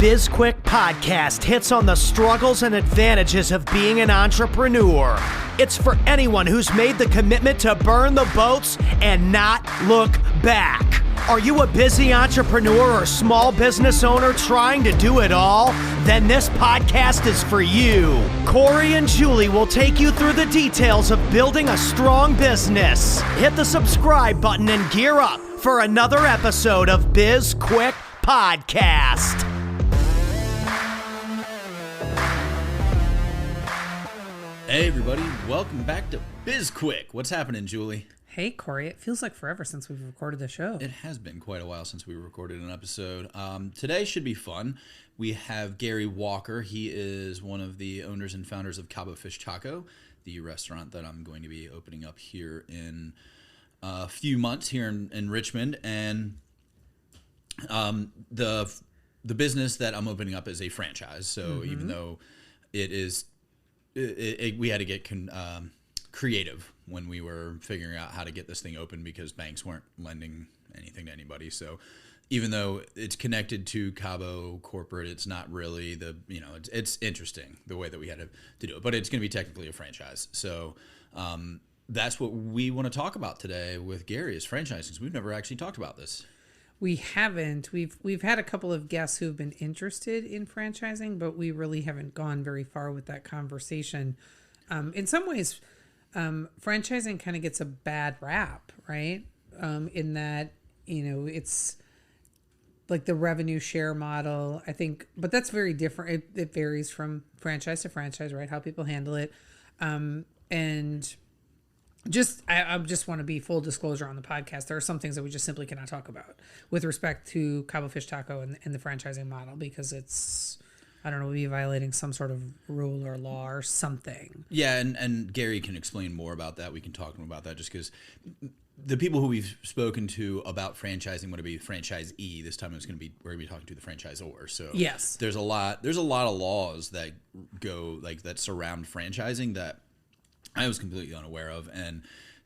BizQuick podcast hits on the struggles and advantages of being an entrepreneur. It's for anyone who's made the commitment to burn the boats and not look back. Are you a busy entrepreneur or small business owner trying to do it all? Then this podcast is for you. Corey and Julie will take you through the details of building a strong business. Hit the subscribe button and gear up for another episode of BizQuick Podcast. Hey everybody, welcome back to BizQuick. What's happening, Julie? Hey Corey, it feels like forever since we've recorded the show. It has been quite a while since we recorded an episode. Today should be fun. We have Gary Walker. He is one of the owners and founders of Cabo Fish Taco, the restaurant that I'm going to be opening up here in a few months here in Richmond. And the business that I'm opening up is a franchise. So even though it is... we had to get creative when we were figuring out how to get this thing open because banks weren't lending anything to anybody. So even though it's connected to Cabo corporate, it's not really it's interesting the way that we had to do it, but it's going to be technically a franchise. So that's what we want to talk about today with Gary is franchising. We've never actually talked about this. We haven't. We've had a couple of guests who have been interested in franchising, but we really haven't gone very far with that conversation. In some ways, franchising kind of gets a bad rap, right? In that, it's like the revenue share model, I think, but that's very different. It varies from franchise to franchise, right? How people handle it. And I just want to be full disclosure on the podcast. There are some things that we just simply cannot talk about with respect to Cabo Fish Taco and the franchising model because it's, I don't know, we'd be violating some sort of rule or law or something. Yeah, and Gary can explain more about that. We can talk to him about that just because the people who we've spoken to about franchising want to be franchisee. This time we're going to be talking to the franchisor. So yes, there's a lot of laws that go that surround franchising that I was completely unaware of, and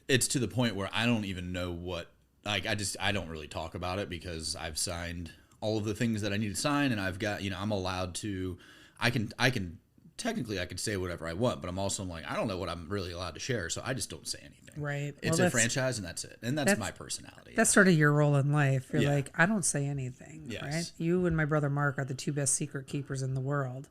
it's to the point where I don't even know what, I don't really talk about it because I've signed all of the things that I need to sign, and I've got, I'm allowed to, I can technically I could say whatever I want, but I'm also I don't know what I'm really allowed to share, so I just don't say anything. Right. It's a franchise, and that's it, and that's my personality. That's sort of your role in life. You're like, I don't say anything, yes. Right? You and my brother Mark are the two best secret keepers in the world.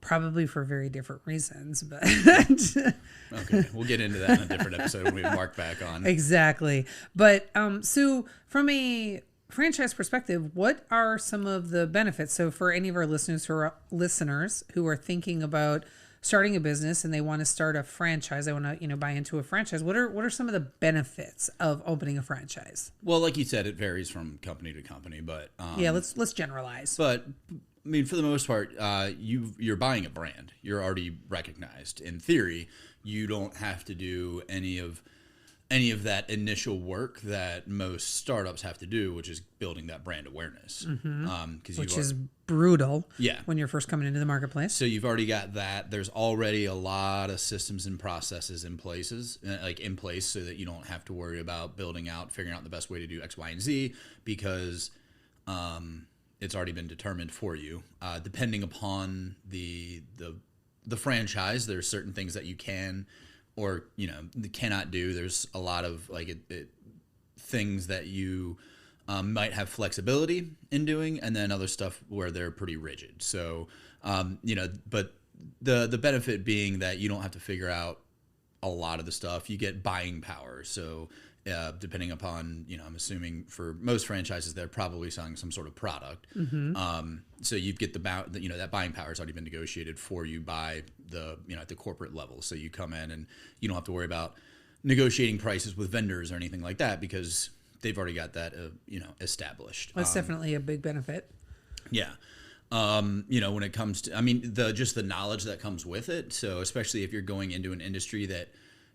Probably for very different reasons, but okay, we'll get into that in a different episode when we have Mark back on. Exactly. But so from a franchise perspective, what are some of the benefits? So for any of our listeners who are thinking about starting a business and they want to start a franchise, they want to buy into a franchise. What are some of the benefits of opening a franchise? Well, like you said, it varies from company to company, but yeah, let's generalize. But I mean, for the most part, you're buying a brand. You're already recognized. In theory, you don't have to do any of that initial work that most startups have to do, which is building that brand awareness. Which is brutal. Yeah. When you're first coming into the marketplace. So you've already got that. There's already a lot of systems and processes in place so that you don't have to worry about figuring out the best way to do X, Y, and Z because it's already been determined for you. Depending upon the franchise, there's certain things that you can or cannot do. There's a lot of things that you might have flexibility in doing, and then other stuff where they're pretty rigid. So but the benefit being that you don't have to figure out a lot of the stuff. You get buying power. So depending upon, I'm assuming for most franchises, they're probably selling some sort of product. So you get that buying power has already been negotiated for you by at the corporate level. So you come in and you don't have to worry about negotiating prices with vendors or anything like that because they've already got that, established. That's definitely a big benefit. Yeah. When it comes to, just the knowledge that comes with it. So especially if you're going into an industry that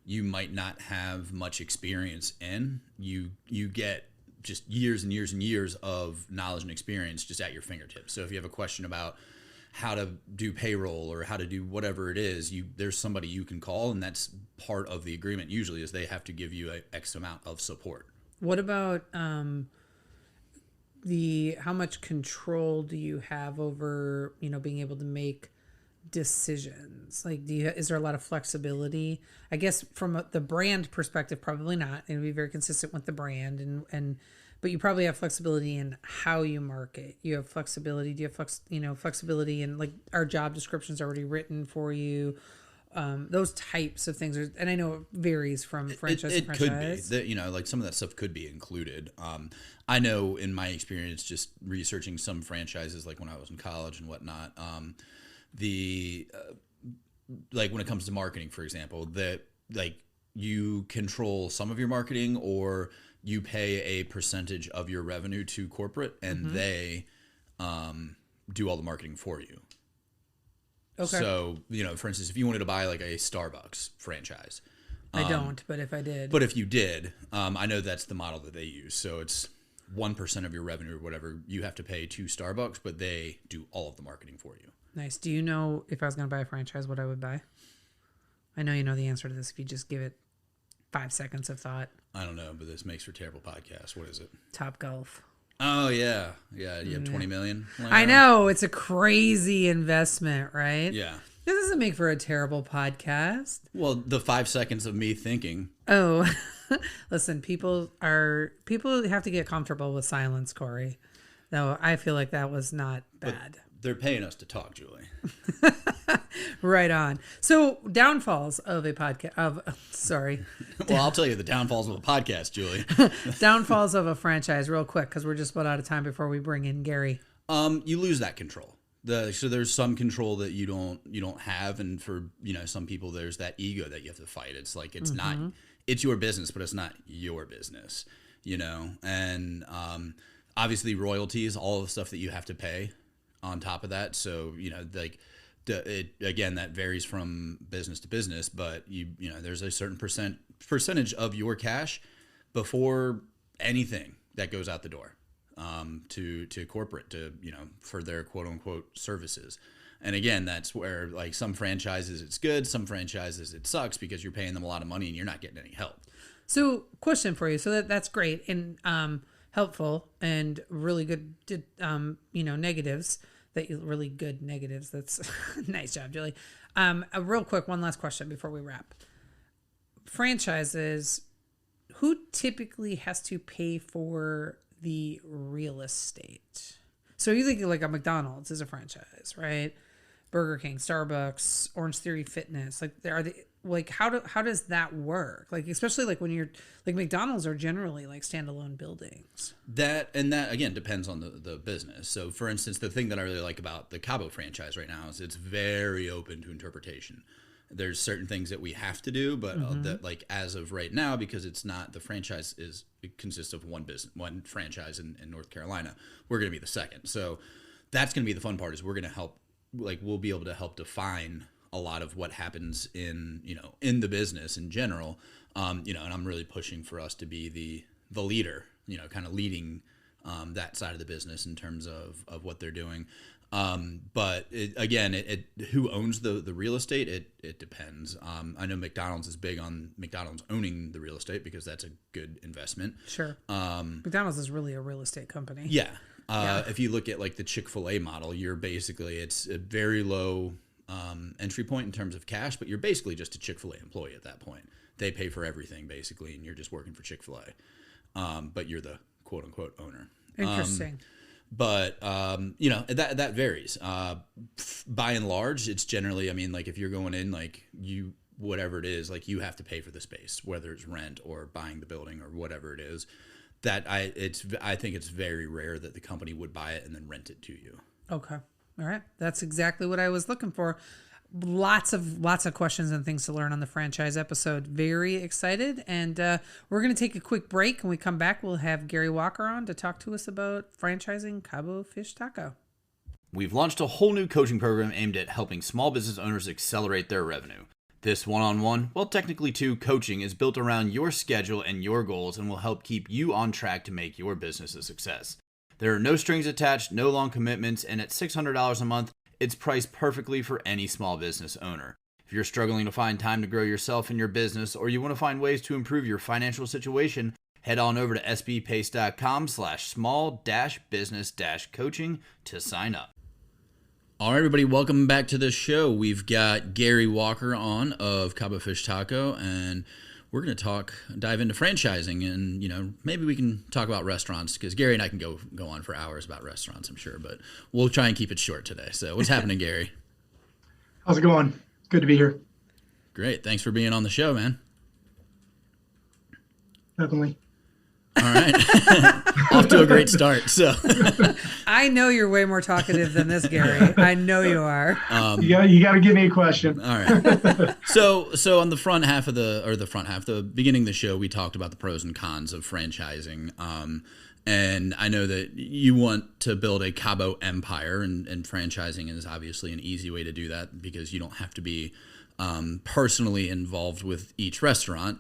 you might not have much experience in, you get just years and years and years of knowledge and experience just at your fingertips. So if you have a question about how to do payroll or how to do whatever it is, there's somebody you can call, and that's part of the agreement usually is they have to give you a X amount of support. What about how much control do you have over, being able to make decisions? Like, is there a lot of flexibility? I guess from the brand perspective, probably not. It'd be very consistent with the brand, but you probably have flexibility in how you market. You have flexibility. Do you have flexibility in, like, our job descriptions already written for you? Those types of things and I know it varies from franchise to franchise. Could be like some of that stuff could be included. I know in my experience, just researching some franchises, like when I was in college and whatnot, like when it comes to marketing, for example, that like you control some of your marketing, or you pay a percentage of your revenue to corporate, and they do all the marketing for you. Okay. So, for instance, if you wanted to buy like a Starbucks franchise. I don't, but if I did. But if you did, I know that's the model that they use. So it's 1% of your revenue or whatever you have to pay to Starbucks, but they do all of the marketing for you. Nice. Do you know, if I was going to buy a franchise, what I would buy? I know you know the answer to this if you just give it 5 seconds of thought. I don't know, but this makes for a terrible podcast. What is it? Topgolf. Oh, yeah. Yeah, you have 20 million? I know. It's a crazy investment, right? Yeah. This doesn't make for a terrible podcast. Well, the 5 seconds of me thinking. Oh, listen, people have to get comfortable with silence, Corey. Though I feel like that was not bad. But they're paying us to talk, Julie. Right on. So, downfalls of a podcast sorry. Well, I'll tell you the downfalls of a podcast, Julie. Downfalls of a franchise real quick, because we're just about out of time before we bring in Gary. You lose that control. So there's some control that you don't have, and for some people there's that ego that you have to fight. It's like it's not your business, but it's not your business, and obviously royalties, all the stuff that you have to pay on top of that. So again, that varies from business to business, but there's a certain percentage of your cash before anything that goes out the door. To corporate, for their quote unquote services. And again, that's where like some franchises it's good, some franchises it sucks because you're paying them a lot of money and you're not getting any help. So question for you. So that's great and helpful and really good, negatives really good negatives. That's nice job, Julie. A real quick, one last question before we wrap. Franchises, who typically has to pay for the real estate? So you think like a McDonald's is a franchise, right? Burger King, Starbucks, Orange Theory Fitness, how does that work? Like, especially like when you're like McDonald's are generally like standalone buildings. That again depends on the business. So for instance, the thing that I really like about the Cabo franchise right now is it's very open to interpretation. There's certain things that we have to do, but that like as of right now, because it's not the franchise it consists of one franchise in North Carolina. We're going to be the second, so that's going to be the fun part. Is we're going to help, like we'll be able to help define a lot of what happens in the business in general. And I'm really pushing for us to be the leader, kind of leading that side of the business in terms of what they're doing. But who owns the real estate? It depends. I know McDonald's is big on McDonald's owning the real estate because that's a good investment. Sure. McDonald's is really a real estate company. Yeah. If you look at like the Chick-fil-A model, it's a very low entry point in terms of cash, but you're basically just a Chick-fil-A employee at that point. They pay for everything basically, and you're just working for Chick-fil-A. But you're the quote unquote owner. Interesting. But that varies. By and large, it's generally, like if you're going in, like whatever it is, like you have to pay for the space, whether it's rent or buying the building or whatever it is. I think it's very rare that the company would buy it and then rent it to you. Okay. All right. That's exactly what I was looking for. Lots of questions and things to learn on the franchise episode. Very excited. And we're going to take a quick break. When we come back, we'll have Gary Walker on to talk to us about franchising Cabo Fish Taco. We've launched a whole new coaching program aimed at helping small business owners accelerate their revenue. This one-on-one, well, technically two, coaching is built around your schedule and your goals and will help keep you on track to make your business a success. There are no strings attached, no long commitments, and at $600 a month, it's priced perfectly for any small business owner. If you're struggling to find time to grow yourself and your business, or you want to find ways to improve your financial situation, Head on over to sbpace.com/small-business-coaching to sign up. All right, everybody, welcome back to the show. We've got Gary Walker on of Cabo Fish Taco, and we're going to dive into franchising, and maybe we can talk about restaurants, because Gary and I can go on for hours about restaurants, I'm sure, but we'll try and keep it short today. So what's happening, Gary? How's it going? Good to be here. Great. Thanks for being on the show, man. Definitely. All right. Off to a great start. So I know you're way more talkative than this, Gary. I know you are. You got to give me a question. All right. So on the beginning of the show, we talked about the pros and cons of franchising. And I know that you want to build a Cabo empire, and franchising is obviously an easy way to do that because you don't have to be personally involved with each restaurant.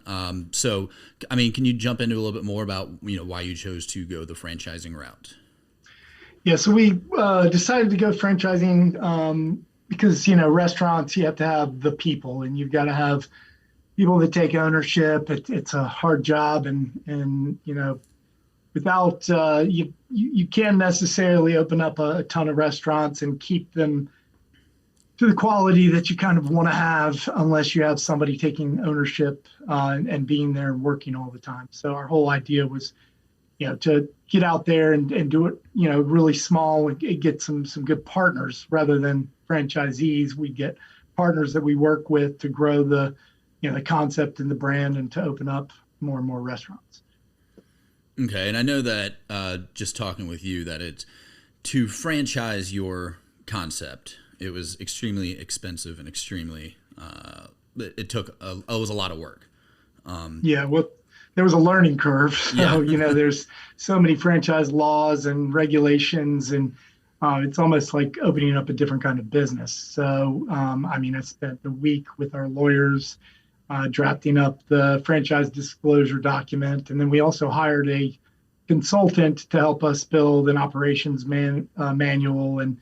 So, I mean, can you jump into a little bit more about, why you chose to go the franchising route? Yeah, so we decided to go franchising because, restaurants, you have to have the people, and you've got to have people that take ownership. It's a hard job, and without, you can't necessarily open up a ton of restaurants and keep them to the quality that you kind of want to have unless you have somebody taking ownership and being there and working all the time. So our whole idea was, to get out there and do it, really small and get some good partners rather than franchisees. We get partners that we work with to grow the concept and the brand and to open up more and more restaurants. Okay. And I know that just talking with you that it's to franchise your concept, it was extremely expensive and extremely, it was a lot of work. Well, there was a learning curve. So, there's so many franchise laws and regulations, and it's almost like opening up a different kind of business. So, I spent the week with our lawyers drafting up the franchise disclosure document. And then we also hired a consultant to help us build an operations manual and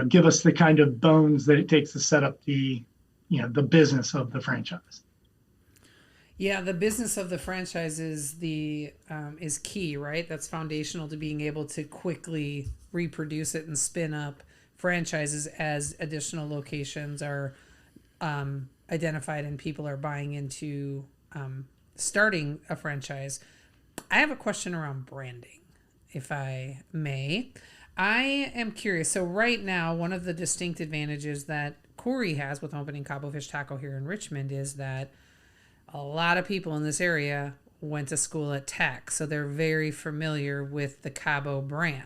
give us the kind of bones that it takes to set up the business of the franchise. Yeah, the business of the franchise is is key, right? That's foundational to being able to quickly reproduce it and spin up franchises as additional locations are identified and people are buying into starting a franchise. I have a question around branding, if I may. I am curious. So right now, one of the distinct advantages that Corey has with opening Cabo Fish Taco here in Richmond is that a lot of people in this area went to school at Tech, so they're very familiar with the Cabo brand.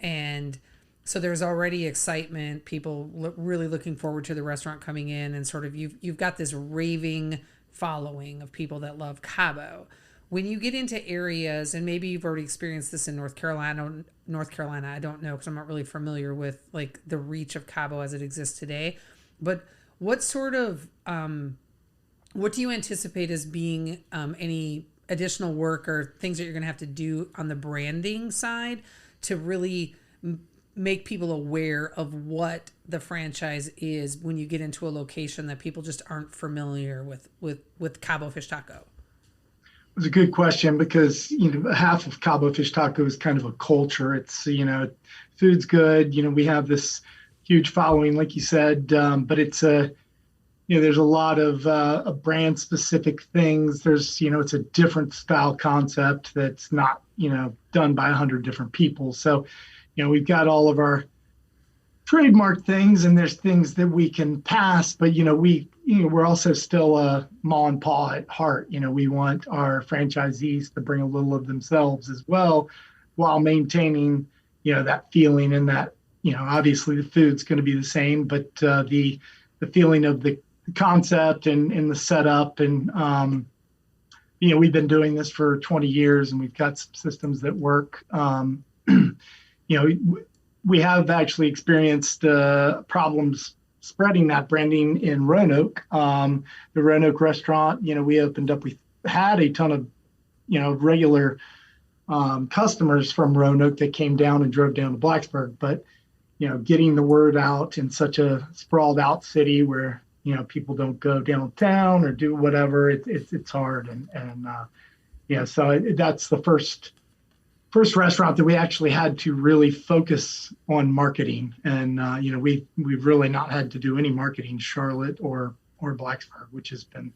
And so there's already excitement, people really looking forward to the restaurant coming in, and sort of you've got this raving following of people that love Cabo. When you get into areas, and maybe you've already experienced this in North Carolina, I don't know because I'm not really familiar with like the reach of Cabo as it exists today. But what sort of, what do you anticipate as being any additional work or things that you're going to have to do on the branding side to really make people aware of what the franchise is when you get into a location that people just aren't familiar with Cabo Fish Taco? It was a good question because, half of Cabo Fish Taco is kind of a culture. It's, food's good. We have this huge following, like you said, but it's there's a lot of brand specific things. There's, it's a different style concept that's not, done by 100 different people. So, we've got all of our trademark things, and there's things that we can pass, but we're also still a mom and pop at heart. We want our franchisees to bring a little of themselves as well, while maintaining that feeling, and that obviously the food's going to be the same, but the feeling of the concept and the setup, and we've been doing this for 20 years, and we've got some systems that work. We have actually experienced problems spreading that branding in Roanoke. The Roanoke restaurant, we opened up, we had a ton of, regular customers from Roanoke that came down and drove down to Blacksburg. But, getting the word out in such a sprawled out city where, people don't go downtown or do whatever, it's hard. And So that's the first restaurant that we actually had to really focus on marketing. And, we've really not had to do any marketing, Charlotte or Blacksburg, which has been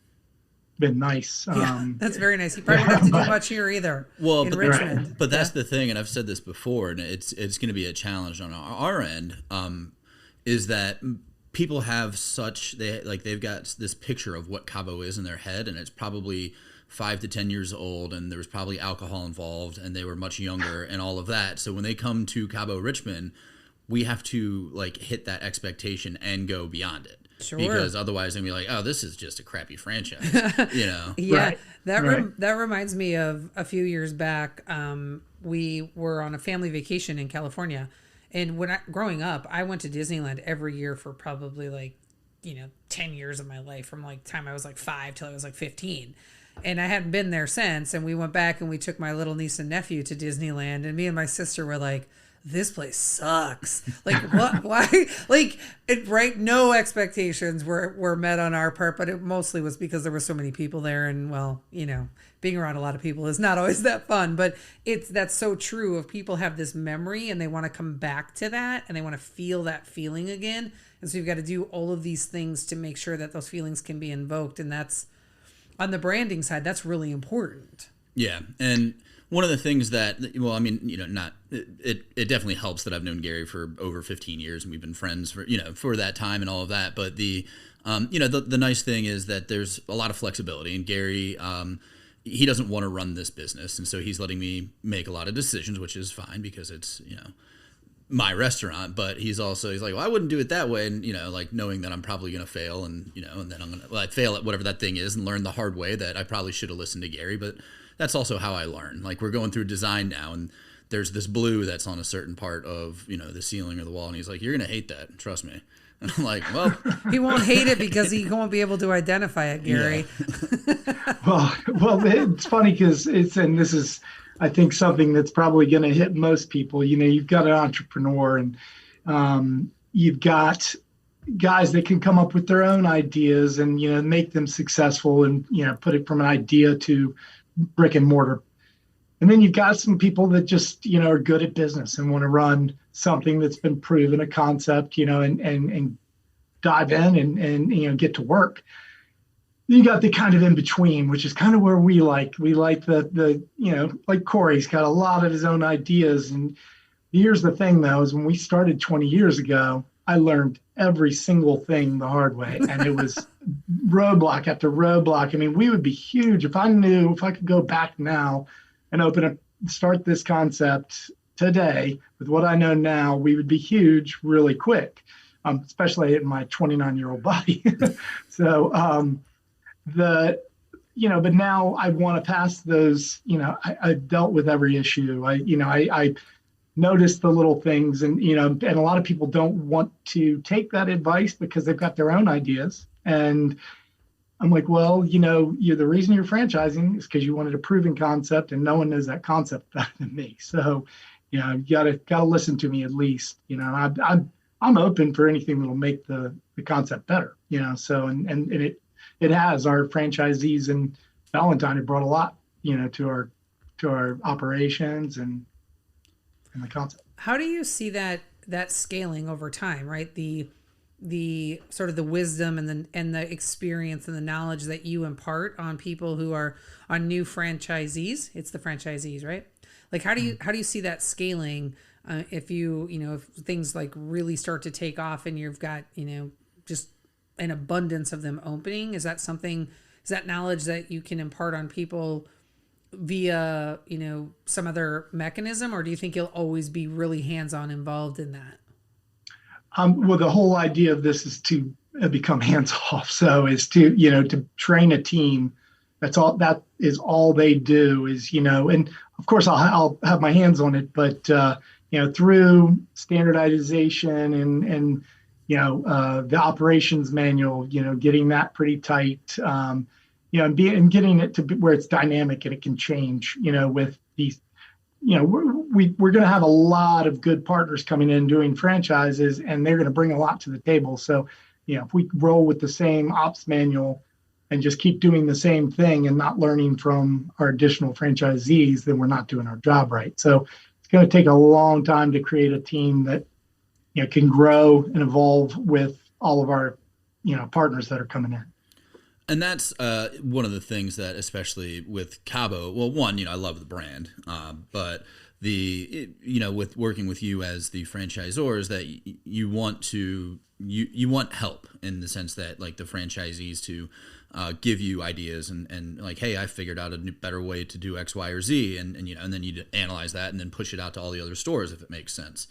nice. Yeah, that's very nice. You probably won't have to do much here either. Well, in but, Richmond. But that's the thing, and I've said this before, and it's going to be a challenge on our end, is that people have they've got this picture of what Cabo is in their head, and it's probably 5 to 10 years old, and there was probably alcohol involved, and they were much younger and all of that. So when they come to Cabo Richmond, we have to hit that expectation and go beyond it. Sure. Because otherwise they'll be like, oh, this is just a crappy franchise, Yeah. Right. That reminds me of a few years back. We were on a family vacation in California, and growing up, I went to Disneyland every year for probably 10 years of my life, from time I was 5 till I was 15. And I hadn't been there since. And we went back and we took my little niece and nephew to Disneyland. And me and my sister were like, this place sucks. What? Why? Right? No expectations were met on our part, but it mostly was because there were so many people there. And being around a lot of people is not always that fun, but that's so true. If people have this memory and they want to come back to that and they want to feel that feeling again. And so you've got to do all of these things to make sure that those feelings can be invoked. And that's, on the branding side, that's really important. Yeah. And one of the things that, it definitely helps that I've known Gary for over 15 years and we've been friends for that time and all of that. But the nice thing is that there's a lot of flexibility, and Gary, he doesn't want to run this business. And so he's letting me make a lot of decisions, which is fine because it's, my restaurant, but he's like, well, I wouldn't do it that way. And, knowing that I'm probably going to fail and then I'm going to fail at whatever that thing is and learn the hard way that I probably should have listened to Gary. But that's also how I learn. We're going through design now, and there's this blue that's on a certain part of, the ceiling or the wall. And he's like, you're going to hate that. Trust me. And I'm like, well, he won't hate it because he won't be able to identify it, Gary. Yeah. well, it's funny because and this is, I think, something that's probably going to hit most people. You've got an entrepreneur, and you've got guys that can come up with their own ideas and, make them successful and, put it from an idea to brick and mortar. And then you've got some people that just, are good at business and want to run something that's been proven, a concept, and dive in and get to work. You got the kind of in between, which is kind of where we like the like Corey's got a lot of his own ideas. And here's the thing though, is when we started 20 years ago, I learned every single thing the hard way. And it was roadblock after roadblock. I mean, we would be huge. If I could go back now and start this concept today with what I know now, we would be huge really quick, especially in my 29-year-old body. So, but now I want to pass those, I've dealt with every issue. I noticed the little things, and a lot of people don't want to take that advice because they've got their own ideas. And I'm like, well, you're the reason you're franchising is because you wanted a proven concept, and no one knows that concept better than me. So, you gotta listen to me at least, and I'm open for anything that'll make the concept better, so, and it has. Our franchisees in Valentine have brought a lot, to our operations and the concept. How do you see that scaling over time, right? The sort of the wisdom and the experience and the knowledge that you impart on people who are on new franchisees. It's the franchisees, right? How do you see that scaling if if things really start to take off and you've got just an abundance of them opening? Is that knowledge that you can impart on people via some other mechanism, or do you think you'll always be really hands-on involved in that? Well, the whole idea of this is to become hands-off. So is to train a team. That is all they do is, and of course I'll have my hands on it, but through standardization and the operations manual, getting that pretty tight, and getting it to where it's dynamic and it can change, with these, we're going to have a lot of good partners coming in doing franchises, and they're going to bring a lot to the table. So, if we roll with the same ops manual, and just keep doing the same thing and not learning from our additional franchisees, then we're not doing our job right. So it's going to take a long time to create a team that, you know, can grow and evolve with all of our, you know, partners that are coming in. And that's one of the things that, especially with Cabo, well, one, you know, I love the brand, but you know, with working with you as the franchisor, is that you want to, you want help in the sense that, like, the franchisees to give you ideas and like, hey, I figured out a better way to do X, Y, or Z, and you know, and then you analyze that and then push it out to all the other stores if it makes sense.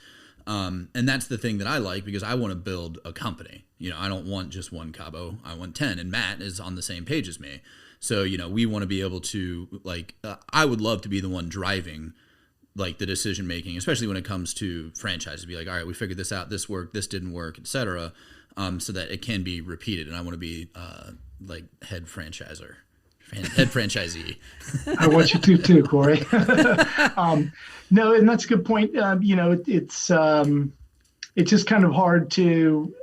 And that's the thing that I like, because I want to build a company. You know, I don't want just one Cabo, I want 10, and Matt is on the same page as me. So, you know, we want to be able to, like, I would love to be the one driving, like, the decision making, especially when it comes to franchises. Be like, all right, we figured this out, this worked, this didn't work, etc., so that it can be repeated. And I want to be like head franchisee. I want you to too, Corey. No, and that's a good point. You know, it's just kind of hard to,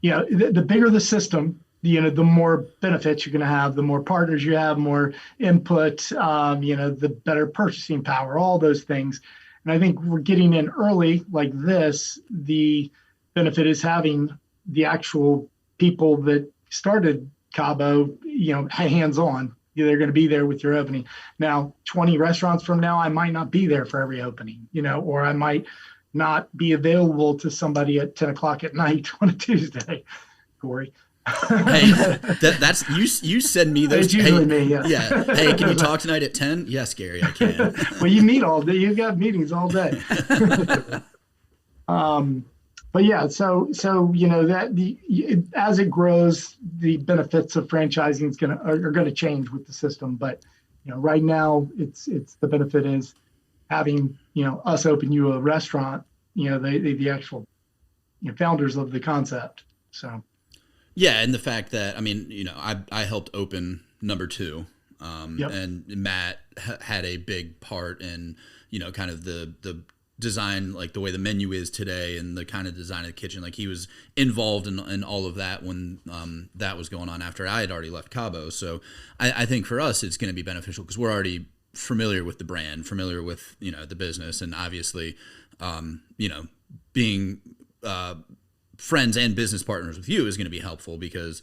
you know, the bigger the system, you know, the more benefits you're going to have, the more partners you have, more input, you know, the better purchasing power, all those things. And I think we're getting in early like this. The benefit is having the actual people that started Cabo, you know, hands-on. They're going to be there with your opening. Now, 20 restaurants from now, I might not be there for every opening, you know, or I might not be available to somebody at 10 o'clock at night on a Tuesday, Corey. Hey, that's you send me those. It's usually hey, me, yes. Yeah. Hey, can you talk tonight at 10? Yes, Gary, I can. Well, you meet all day. You've got meetings all day. But yeah, so you know that as it grows, the benefits of franchising are gonna change with the system. But you know, right now, it's the benefit is having, you know, us open you a restaurant. You know, the actual, you know, founders of the concept. So. Yeah, and the fact that, I mean, you know, I helped open number 2, Yep. and Matt had a big part in, you know, kind of the design, like the way the menu is today and the kind of design of the kitchen. Like, he was involved in all of that when that was going on after I had already left Cabo. So I think for us, it's going to be beneficial because we're already familiar with the brand, familiar with, you know, the business, and obviously, you know, being friends and business partners with you is going to be helpful because,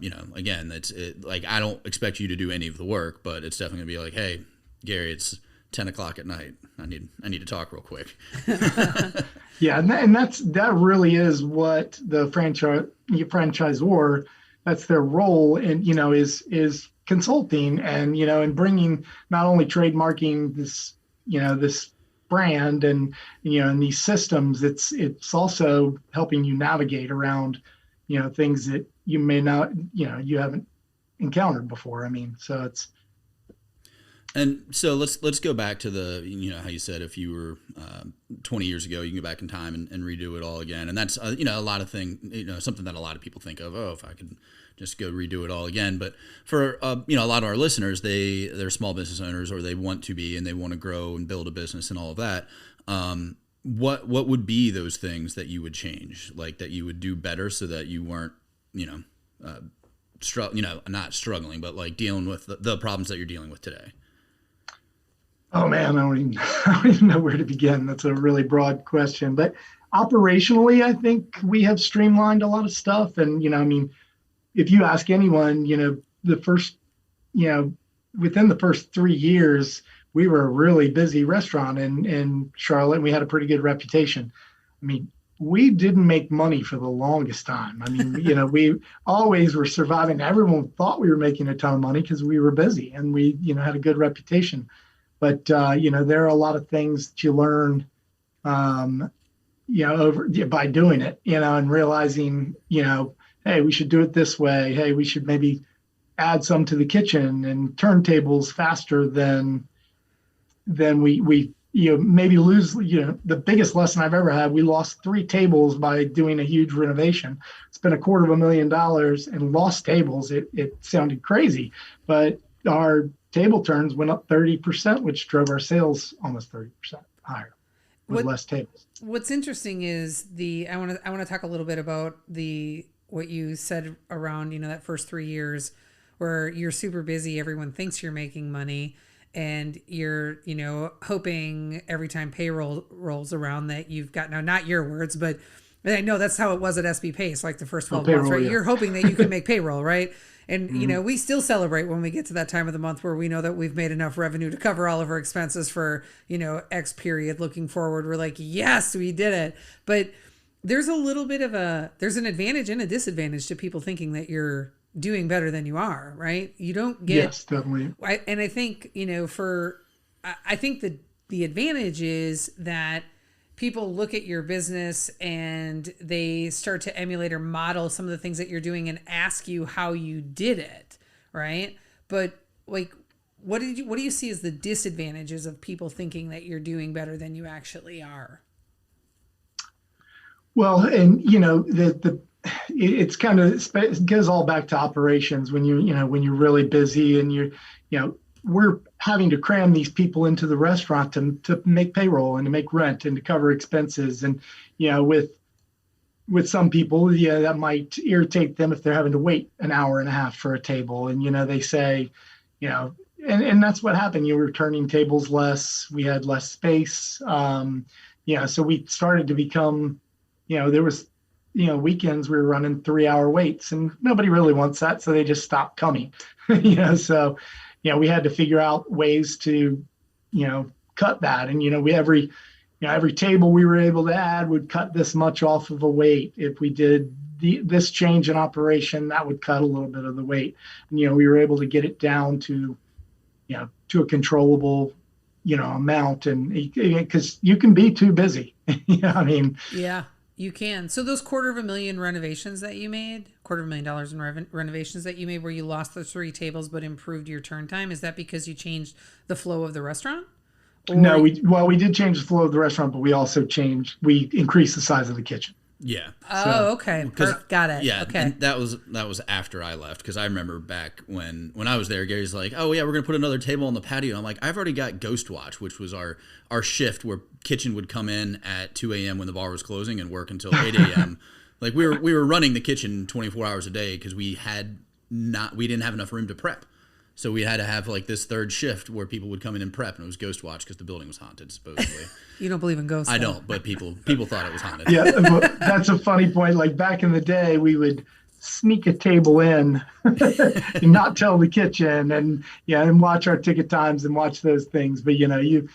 you know, again, like, I don't expect you to do any of the work, but it's definitely going to be like, hey, Gary, it's 10 o'clock at night. I need to talk real quick. Yeah, and that really is what the franchisor, that's their role, and, you know, is consulting and, you know, and bringing, not only trademarking this, you know, this brand and, you know, and these systems, it's also helping you navigate around, you know, things that you may not, you know, you haven't encountered before. I mean, so it's. And so let's go back to the, you know, how you said if you were 20 years ago, you can go back in time and redo it all again. And that's, you know, a lot of thing, you know, something that a lot of people think of, oh, if I could just go redo it all again. But for, you know, a lot of our listeners, they're small business owners, or they want to be, and they want to grow and build a business and all of that. What would be those things that you would change, like that you would do better so that you weren't, you know, not struggling, but like dealing with the problems that you're dealing with today? Oh man, I don't even know where to begin. That's a really broad question. But operationally, I think we have streamlined a lot of stuff. And, you know, I mean, if you ask anyone, you know, within the first 3 years, we were a really busy restaurant in Charlotte, and we had a pretty good reputation. I mean, we didn't make money for the longest time. I mean, you know, we always were surviving. Everyone thought we were making a ton of money because we were busy and we, you know, had a good reputation. But, you know, there are a lot of things that you learn, you know, by doing it, you know, and realizing, you know, hey, we should do it this way. Hey, we should maybe add some to the kitchen and turntables faster than we you know, maybe lose, you know, the biggest lesson I've ever had, we lost 3 tables by doing a huge renovation. Spent $250,000 and lost tables. It sounded crazy, but our table turns went up 30%, which drove our sales almost 30% higher with less tables. What's interesting is I want to talk a little bit about what you said around, that first 3 years where you're super busy, everyone thinks you're making money, and you're, hoping every time payroll rolls around that you've got, now not your words, but I know that's how it was at SB Pace, like the first 12 months, right? Yeah. You're hoping that you can make payroll, right? And, we still celebrate when we get to that time of the month where we know that we've made enough revenue to cover all of our expenses for, X period. Looking forward, we're like, yes, we did it. But there's a little bit of there's an advantage and a disadvantage to people thinking that you're doing better than you are, right? You don't get. Yes, definitely. And I think, I think that the advantage is that people look at your business and they start to emulate or model some of the things that you're doing and ask you how you did it, right? But like, what do you see as the disadvantages of people thinking that you're doing better than you actually are? Well, and it's kind of, it goes all back to operations when when you're really busy and we're having to cram these people into the restaurant to make payroll and to make rent and to cover expenses. And, with some people, that might irritate them if they're having to wait an hour and a half for a table. And, they say, and that's what happened. You were turning tables less, we had less space. So we started to become, there was, weekends we were running 3-hour waits and nobody really wants that. So they just stopped coming, so, we had to figure out ways to, cut that. And, every table we were able to add would cut this much off of a weight. If we did this change in operation, that would cut a little bit of the weight. And, we were able to get it down to, to a controllable, amount. And because you can be too busy. Yeah. You can. So those $250,000 renovations that you made, $250,000 in renovations that you made where you lost the 3 tables but improved your turn time, is that because you changed the flow of the restaurant? Or... No, we did change the flow of the restaurant, but we also we increased the size of the kitchen. Yeah. Oh, okay. Got it. Yeah. Okay. And that was after I left, because I remember back when I was there, Gary's like, "Oh yeah, we're gonna put another table on the patio." And I'm like, "I've already got Ghost Watch, which was our shift where kitchen would come in at 2 a.m. when the bar was closing and work until 8 a.m. Like we were running the kitchen 24 hours a day because we didn't have enough room to prep. So we had to have like this third shift where people would come in and prep, and it was Ghost Watch because the building was haunted, supposedly. You don't believe in ghosts? I don't, but people thought it was haunted. Yeah, that's a funny point. Like back in the day, we would sneak a table in and not tell the kitchen, and watch our ticket times and watch those things. But you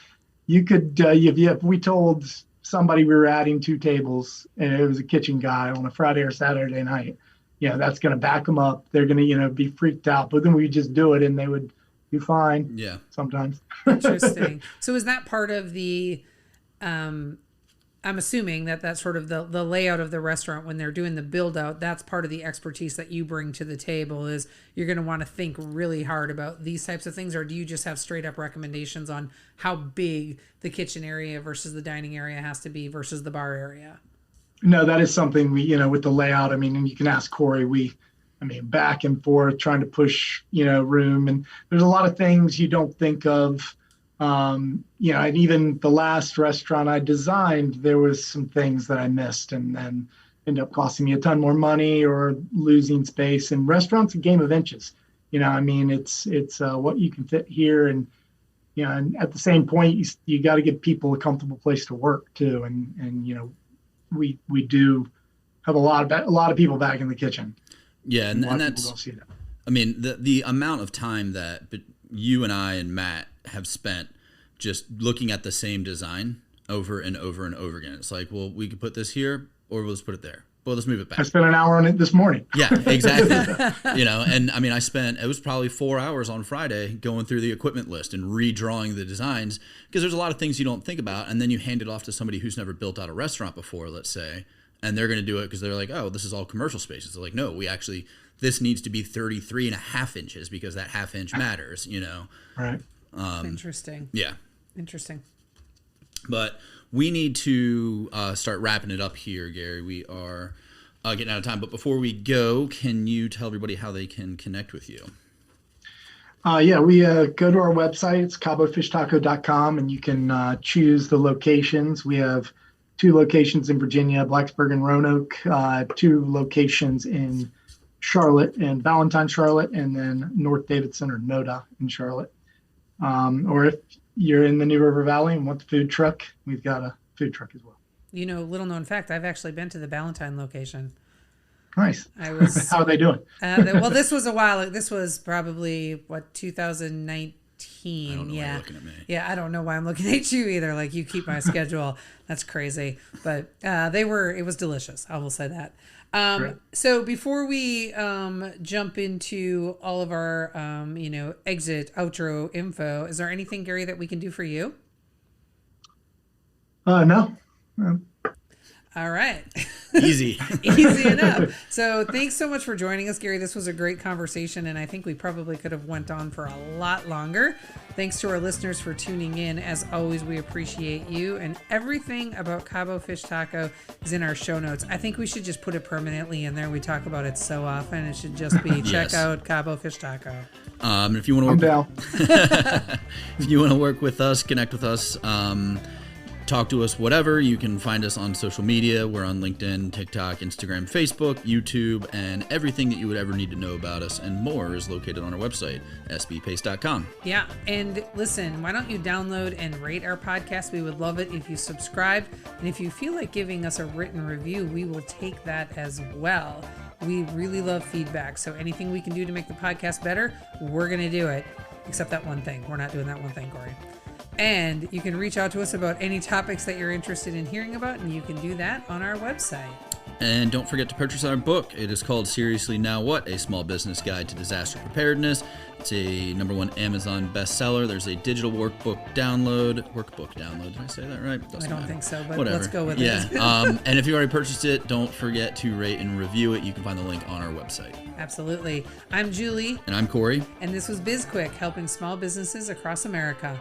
could if we told somebody we were adding 2 tables and it was a kitchen guy on a Friday or Saturday night, that's going to back them up. They're going to, be freaked out, but then we just do it and they would do fine. Yeah. Sometimes. Interesting. So is that part of the, I'm assuming that's sort of the layout of the restaurant when they're doing the build out, that's part of the expertise that you bring to the table, is you're going to want to think really hard about these types of things, or do you just have straight up recommendations on how big the kitchen area versus the dining area has to be versus the bar area? No, that is something we, with the layout. And you can ask Corey, back and forth trying to push, room. And there's a lot of things you don't think of. And even the last restaurant I designed, there was some things that I missed and then ended up costing me a ton more money or losing space. And restaurants, a game of inches. It's what you can fit here. And, and at the same point, you got to give people a comfortable place to work too. And we do have a lot of people back in the kitchen. Yeah, and that's, don't see that. The amount of time that you and I and Matt have spent just looking at the same design over and over and over again. It's like, well, we could put this here, or let's put it there. Well, let's move it back. I spent an hour on it this morning. Yeah, exactly. And it was probably 4 hours on Friday going through the equipment list and redrawing the designs, because there's a lot of things you don't think about. And then you hand it off to somebody who's never built out a restaurant before, let's say, and they're going to do it because they're like, oh, this is all commercial spaces. They're like, no, this needs to be 33.5 inches because that half inch matters, Right. Interesting. Yeah. Interesting. But we need to start wrapping it up here, Gary. We are getting out of time. But before we go, can you tell everybody how they can connect with you? We go to our website. It's cabofishtaco.com, and you can choose the locations. We have 2 locations in Virginia, Blacksburg and Roanoke, 2 locations in Charlotte and Valentine, Charlotte, and then North Davidson or NODA in Charlotte. Or if you're in the New River Valley and want the food truck, we've got a food truck as well. Little known fact, I've actually been to the Valentine location. Nice. I was. How are they doing? Well, this was a while. This was probably 2019. I don't know why yeah. you're looking at me. Yeah, I don't know why I'm looking at you either. Like, you keep my schedule. That's crazy. But it was delicious. I will say that. So before we jump into all of our, exit outro info, is there anything, Gary, that we can do for you? No. All right. Easy. Easy enough. So thanks so much for joining us, Gary. This was a great conversation, and I think we probably could have went on for a lot longer. Thanks to our listeners for tuning in. As always, we appreciate you, and everything about Cabo Fish Taco is in our show notes. I think we should just put it permanently in there. We talk about it so often. It should just be check out Cabo Fish Taco. If you want to I'm down. if you want to work with us, connect with us, talk to us, whatever, you can find us on social media. We're on LinkedIn, TikTok, Instagram, Facebook, YouTube, and everything that you would ever need to know about us and more is located on our website, sbpace.com. Yeah, and listen, why don't you download and rate our podcast? We would love it if you subscribe, and if you feel like giving us a written review, we will take that as well. We really love feedback, so anything we can do to make the podcast better, we're going to do it. Except that one thing. We're not doing that one thing, Corey. And you can reach out to us about any topics that you're interested in hearing about, and you can do that on our website. And don't forget to purchase our book. It is called Seriously Now What? A Small Business Guide to Disaster Preparedness. It's a #1 Amazon bestseller. There's a digital workbook download. Did I say that right? I don't think so, but whatever. Let's go with it. Yeah. And if you already purchased it, don't forget to rate and review it. You can find the link on our website. Absolutely. I'm Julie. And I'm Corey. And this was BizQuick, helping small businesses across America.